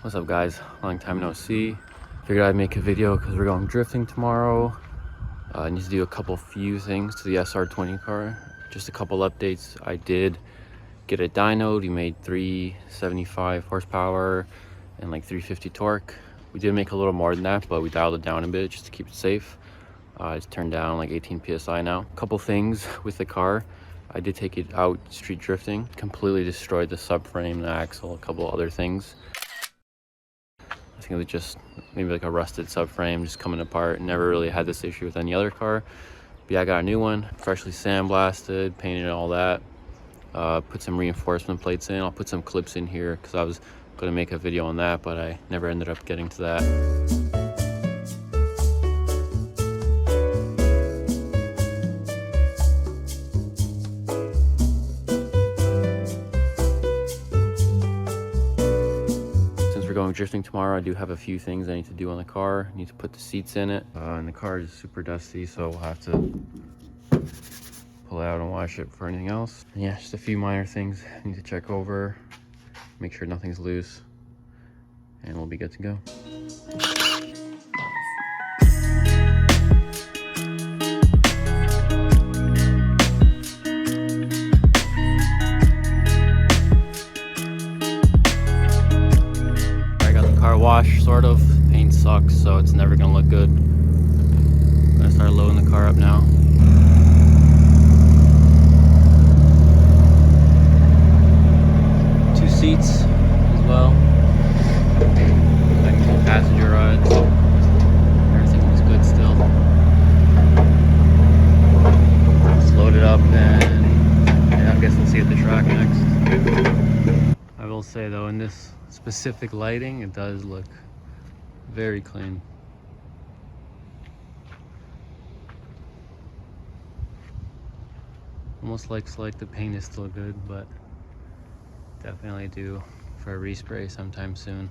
What's up, guys? Long time no see. Figured I'd make a video because we're going drifting tomorrow. I need to do a few things to the SR20 car. Just a couple updates. I did get a dyno. We made 375 horsepower and like 350 torque. We did make a little more than that, but we dialed it down a bit just to keep it safe. It's turned down like 18 psi now. A couple things with the car. I did take it out street drifting. Completely destroyed the subframe, the axle, a couple other things. I think it was just maybe like a rusted subframe just coming apart. Never really had this issue with any other car. But yeah, I got a new one, freshly sandblasted, painted and all that. Put some reinforcement plates in. I'll put some clips in here because I was going to make a video on that, but I never ended up getting to that. Going drifting tomorrow, I do have a few things I need to do on the car. I need to put the seats in it, and the car is super dusty, so we'll have to pull it out and wash it for anything else. And yeah, just a few minor things I need to check over, make sure nothing's loose, and we'll be good to go. Wash, sort of. Paint sucks, so it's never gonna look good. I'm gonna start loading the car up now. Two seats as well. I can do passenger rides. Everything looks good still. Let's load it up and yeah, I guess we'll see at the track next. I will say though, in this specific lighting, it does look very clean. Almost looks like the paint is still good, but definitely due for a respray sometime soon.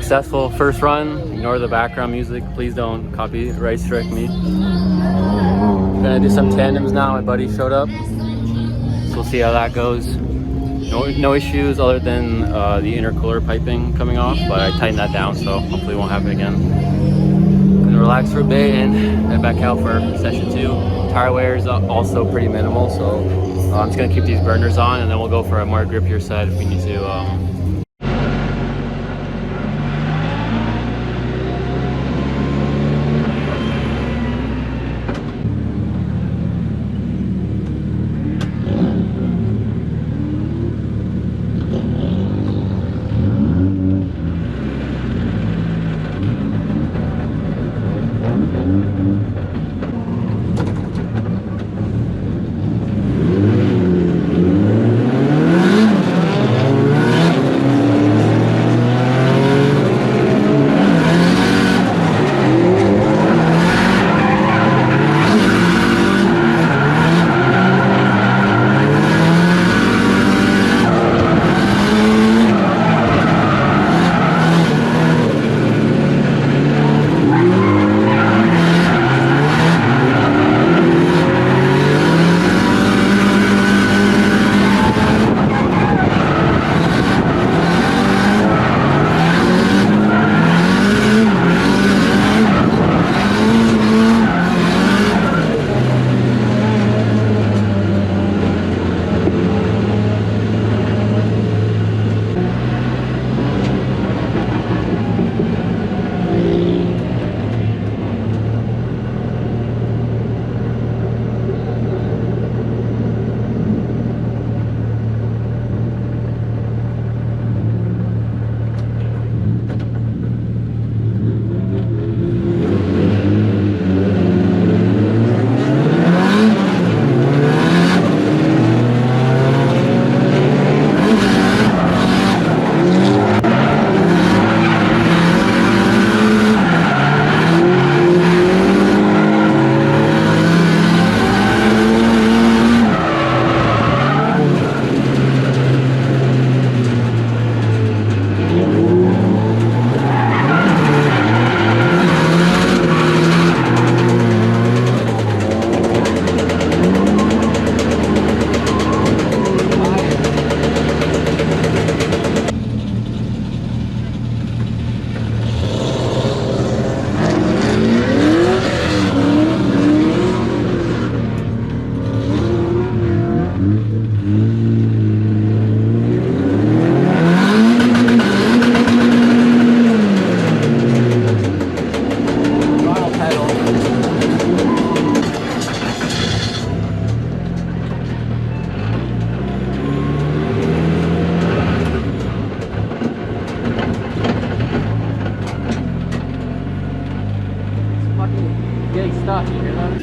successful first run. Ignore the background music. Please don't copyright strike me. I'm gonna do some tandems now. My buddy showed up, so we'll see how that goes. No issues other than the intercooler piping coming off, but I tightened that down, so hopefully it won't happen again. Gonna relax for a bit and head back out for session 2. Tire wear is also pretty minimal, so I'm just gonna keep these burners on, and then we'll go for a more grippier set if we need to.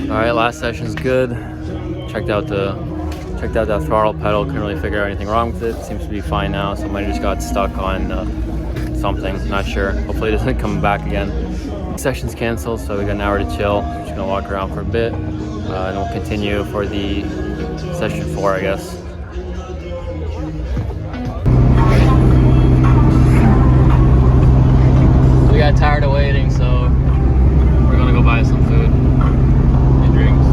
Alright, last session's good. Checked out that throttle pedal, couldn't really figure out anything wrong with it. Seems to be fine now. Somebody just got stuck on something, not sure. Hopefully it doesn't come back again. Session's canceled, so we got an hour to chill. Just gonna walk around for a bit, and we'll continue for the session 4, I guess. We got tired of waiting, so we're gonna go buy some food and drinks.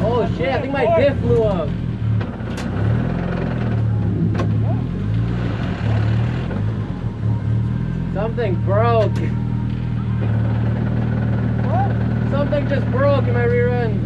Oh shit, I think my diff flew up. Something broke. What? Something just broke in my rear end.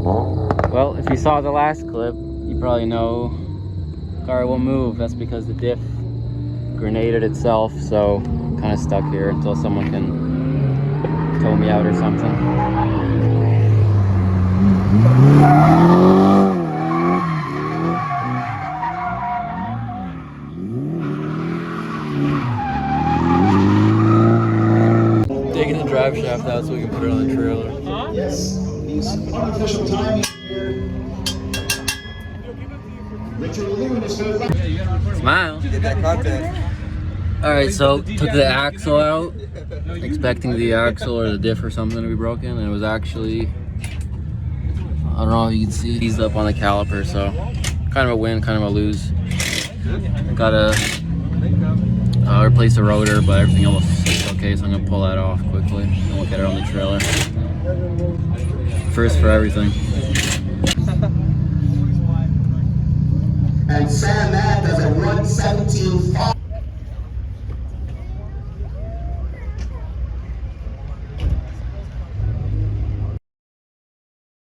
Well, if you saw the last clip, you probably know the car won't move. That's because the diff grenaded itself, so I'm kind of stuck here until someone can tow me out or something. Taking the drive shaft out so we can put it on the trailer. Yes, these unofficial timing here. Smile. Get that content. Alright, so took the axle out, expecting the axle or the diff or something to be broken, and it was actually, I don't know if you can see, eased up on the caliper, so kind of a win, kind of a lose. Gotta replace the rotor, but everything almost is okay, so I'm gonna pull that off quickly and we'll get it on the trailer. First for everything. And Sam Matt does a 117.5.